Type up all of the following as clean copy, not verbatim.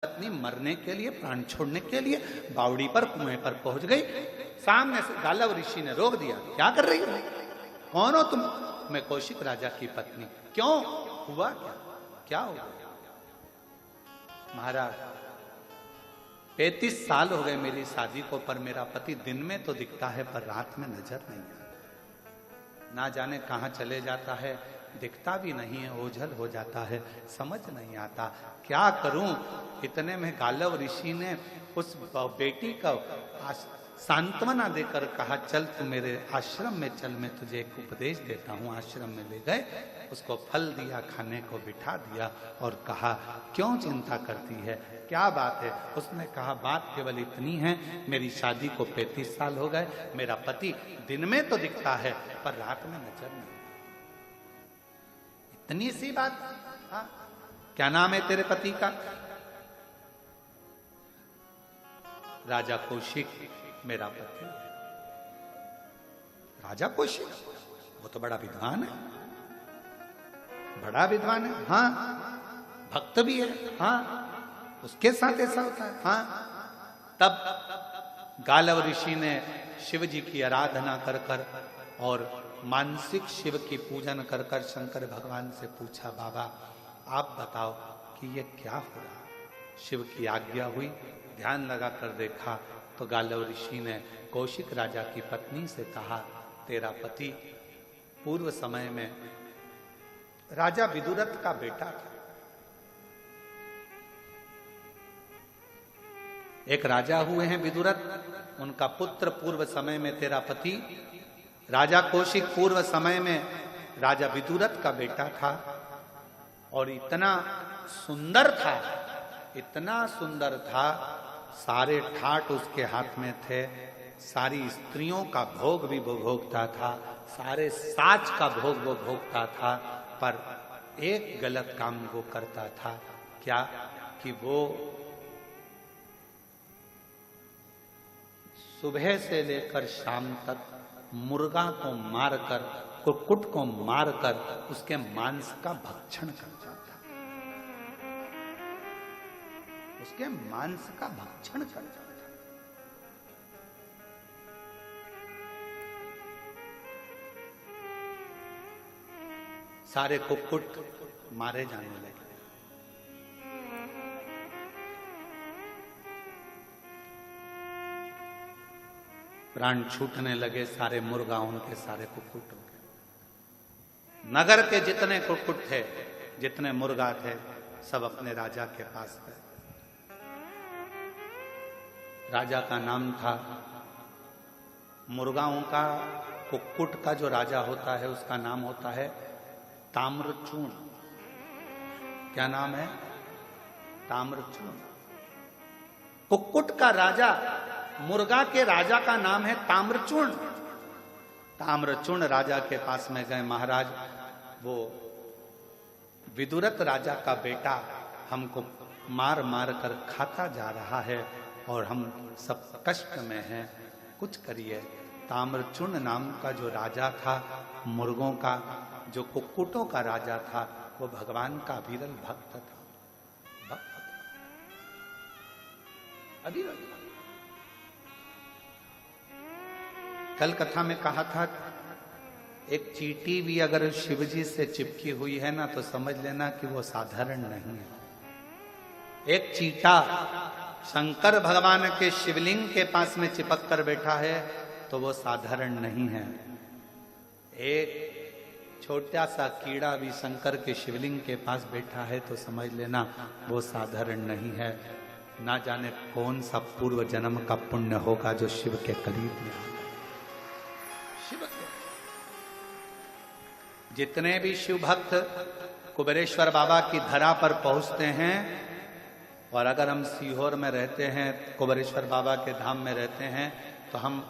पत्नी मरने के लिए, प्राण छोड़ने के लिए बावड़ी पर, कुएं पर पहुंच गई। सामने से गालव ऋषि ने रोक दिया, क्या कर रही हो, कौन हो तुम? मैं कौशिक राजा की पत्नी। क्यों, हुआ क्या, क्या हो गया? महाराज 35 साल हो गए मेरी शादी को, पर मेरा पति दिन में तो दिखता है पर रात में नजर नहीं आता। ना जाने कहां चले जाता है, दिखता भी नहीं है, ओझल हो जाता है, समझ नहीं आता क्या करूं। इतने में गालव ऋषि ने उस बेटी का सांत्वना देकर कहा, चल तू मेरे आश्रम में चल, मैं तुझे एक उपदेश देता हूं। आश्रम में ले गए, उसको फल दिया, खाने को बिठा दिया और कहा, क्यों चिंता करती है, क्या बात है? उसने कहा, बात केवल इतनी है, मेरी शादी को 35 साल हो गए, मेरा पति दिन में तो दिखता है पर रात में नजर नहीं। इतनी सी बात? हाँ, क्या नाम है तेरे पति का? राजा कौशिक मेरा पति। राजा कौशिक, वो तो बड़ा विद्वान है, बड़ा विद्वान है। हाँ, भक्त भी है। हाँ, उसके साथ ऐसा होता है। हाँ, तब गालव ऋषि ने शिव जी की आराधना कर कर और मानसिक शिव की पूजन कर कर शंकर भगवान से पूछा, बाबा आप बताओ कि ये क्या हो रहा? शिव की आज्ञा हुई, ध्यान लगा कर देखा तो गालव ऋषि ने कौशिक राजा की पत्नी से कहा, तेरा पति पूर्व समय में राजा विदुरथ का बेटा था। एक राजा हुए हैं विदुरथ, उनका पुत्र पूर्व समय में तेरा पति राजा कौशिक पूर्व समय में राजा विदुरथ का बेटा था। और इतना सुंदर था, इतना सुंदर था, सारे ठाट उसके हाथ में थे, सारी स्त्रियों का भोग भी वो भोगता था, सारे साज का भोग वो भोगता था, पर एक गलत काम वो करता था। क्या? कि वो सुबह से लेकर शाम तक मुर्गा को मारकर, कुक्कुट को मारकर उसके मांस का भक्षण करता था, उसके मांस का भक्षण करता था। सारे कुक्कुट मारे जाने लगे। प्राण छूटने लगे, सारे मुर्गा उनके, सारे कुक्कुट उनके। नगर के जितने कुक्कुट थे, जितने मुर्गा थे, सब अपने राजा के पास गए। राजा का नाम था, मुर्गाओं का, कुक्कुट का जो राजा होता है उसका नाम होता है ताम्रचूर्ण। क्या नाम है? ताम्रचूर्ण। कुक्कुट का राजा, मुर्गा के राजा का नाम है ताम्रचूर्ण। ताम्रचूर्ण राजा के पास में गए, महाराज वो विदुरथ राजा का बेटा हमको मार मार कर खाता जा रहा है और हम सब कष्ट में हैं, कुछ करिए। ताम्रचूर्ण नाम का जो राजा था, मुर्गों का, जो कुक्कुटों का राजा था, वो भगवान का विरल भक्त था। भक्त अविरल। कल कथा में कहा था, एक चींटी भी अगर शिवजी से चिपकी हुई है ना, तो समझ लेना कि वो साधारण नहीं है। एक चींटा शंकर भगवान के शिवलिंग के पास में चिपक कर बैठा है तो वो साधारण नहीं है। एक छोटा सा कीड़ा भी शंकर के शिवलिंग के पास बैठा है तो समझ लेना वो साधारण नहीं है। ना जाने कौन सा पूर्व जन्म का पुण्य होगा जो शिव के करीब में होगा। शिव के जितने भी शिव भक्त कुबेरेश्वर बाबा की धरा पर पहुंचते हैं, और अगर हम सीहोर में रहते हैं, कुबेरेश्वर बाबा के धाम में रहते हैं, तो हम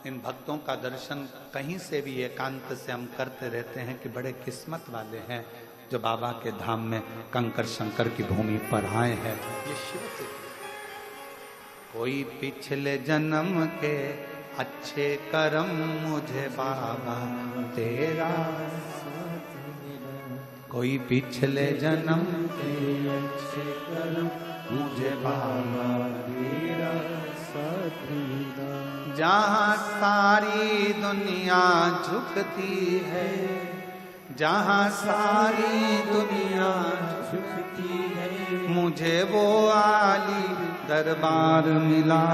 इन भक्तों का दर्शन कहीं से भी एकांत से हम करते रहते हैं कि बड़े किस्मत वाले हैं जो बाबा के धाम में कंकर शंकर की भूमि पर आए हैं। ये शिव के कोई पिछले जन्म के अच्छे कर्म मुझे बाबा तेरा, कोई पिछले जन्म के अच्छे कर्म मुझे बाबा तेरा साथ मिला। जहाँ सारी दुनिया झुकती है, जहाँ सारी दुनिया झुकती है, मुझे वो आली दरबार मिला,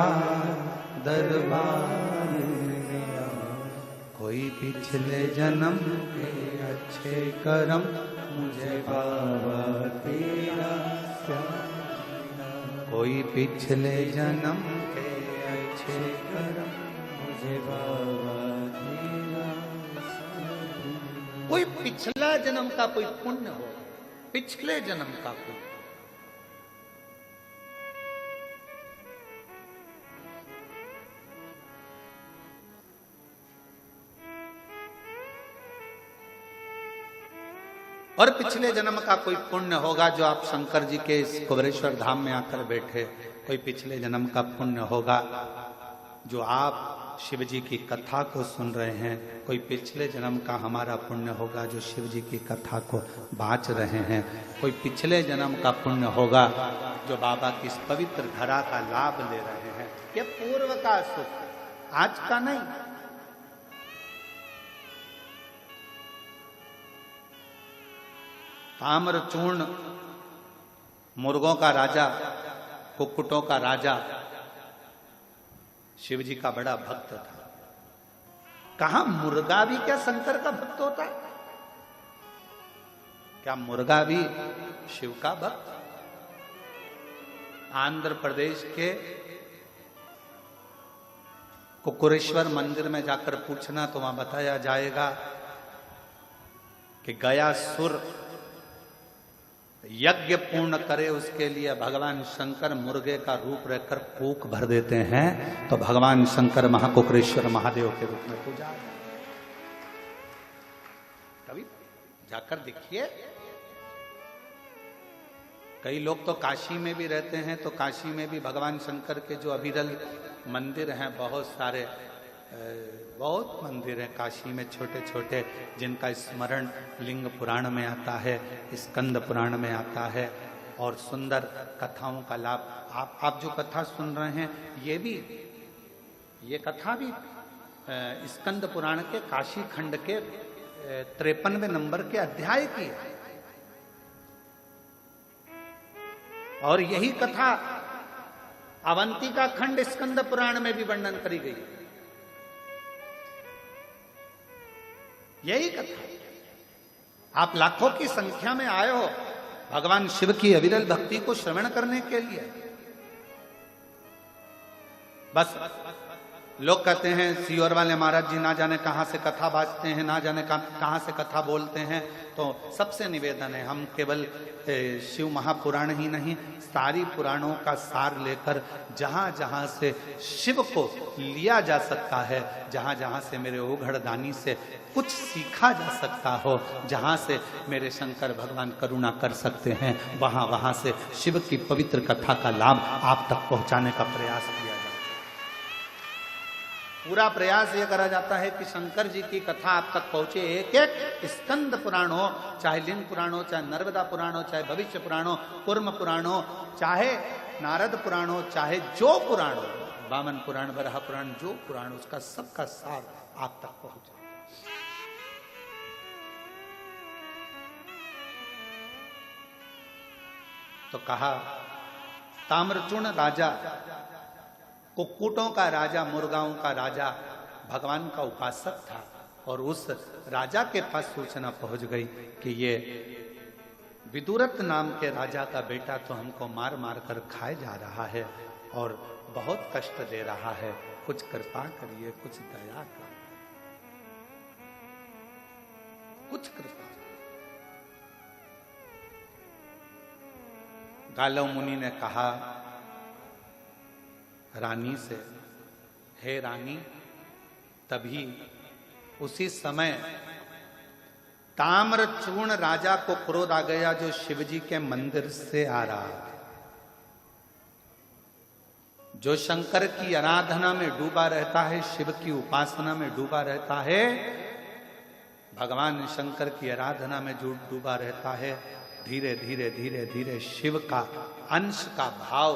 दरबार मिला। कोई पिछले जन्म के अच्छे कर्म मुझे बाबा तेरा साथ मिला। कोई पिछले जन्म के अच्छे कर्म मुझे बाबा तेरा साथ मिला। कोई पिछला जन्म का कोई पुण्य हो, पिछले जन्म का कोई, और पिछले जन्म का कोई पुण्य होगा जो आप शंकर जी के इस कुबेरेश्वर धाम में आकर बैठे। कोई पिछले जन्म का पुण्य होगा जो आप शिव जी की कथा को सुन रहे हैं। कोई पिछले जन्म का हमारा पुण्य होगा जो शिव जी की कथा को बाँच रहे हैं। कोई पिछले जन्म का पुण्य होगा जो बाबा की इस पवित्र धरा का लाभ ले रहे हैं। ये पूर्व का सुख, आज का नहीं। ताम्रचूर्ण मुर्गों का राजा, कुक्कुटों का राजा, शिव जी का बड़ा भक्त था। कहा मुर्गा भी क्या शंकर का भक्त होता है? क्या मुर्गा भी शिव का भक्त? आंध्र प्रदेश के कुकुरेश्वर मंदिर में जाकर पूछना तो वहां बताया जाएगा कि गयासुर यज्ञ पूर्ण करे, उसके लिए भगवान शंकर मुर्गे का रूप रहकर कूक भर देते हैं, तो भगवान शंकर महाकुकरेश्वर महादेव के रूप में पूजा। कभी जाकर देखिए। कई लोग तो काशी में भी रहते हैं, तो काशी में भी भगवान शंकर के जो अविरल मंदिर हैं, बहुत सारे, बहुत मंदिर हैं काशी में छोटे छोटे, जिनका स्मरण लिंग पुराण में आता है, स्कंद पुराण में आता है, और सुंदर कथाओं का लाभ। आप जो कथा सुन रहे हैं, ये कथा भी स्कंद पुराण के काशी खंड के 53वें नंबर के अध्याय की है। और यही कथा अवंतिका खंड स्कंद पुराण में भी वर्णन करी गई। यही कथा। आप लाखों की संख्या में आए हो भगवान शिव की अविरल भक्ति को श्रवण करने के लिए। बस लोग कहते हैं सीहोर वाले महाराज जी ना जाने कहां से कथा बाजते हैं, ना जाने कहां से कथा बोलते हैं। तो सबसे निवेदन है, हम केवल शिव महापुराण ही नहीं, सारी पुराणों का सार लेकर जहां जहां से शिव को लिया जा सकता है, जहां जहां से मेरे ओघड़दानी से कुछ सीखा जा सकता हो, जहां से मेरे शंकर भगवान करुणा कर सकते हैं, वहां वहां से शिव की पवित्र कथा का लाभ आप तक पहुंचाने का प्रयास किया जाए। पूरा प्रयास ये करा जाता है कि शंकर जी की कथा आप तक पहुंचे। एक एक स्कंद पुराण हो, चाहे लिंग पुराण हो, चाहे नर्मदा पुराण हो, चाहे भविष्य पुराण हो, कूर्म पुराण हो, चाहे नारद पुराण हो, चाहे जो पुराण हो, वामन पुराण, वराह पुराण, जो पुराण, उसका सबका सार आप तक पहुंचे। तो कहा ताम्रचूर्ण राजा, कुक्कुटों का राजा, मुर्गाओं का राजा, भगवान का उपासक था, और उस राजा के पास सूचना पहुंच गई कि ये विदुरथ नाम के राजा का बेटा तो हमको मार मार कर खाए जा रहा है और बहुत कष्ट दे रहा है, कुछ कृपा करिए, कुछ दया करिए, कुछ कृपा। गालव मुनि ने कहा रानी से, हे रानी, तभी उसी समय ताम्रचूर्ण राजा को क्रोध आ गया जो शिवजी के मंदिर से आ रहा था, जो शंकर की आराधना में डूबा रहता है, शिव की उपासना में डूबा रहता है, भगवान शंकर की आराधना में डूबा रहता है। धीरे धीरे धीरे धीरे शिव का अंश का भाव,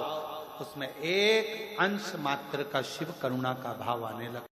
उसमें एक अंश मात्र का शिव करुणा का भाव आने लगता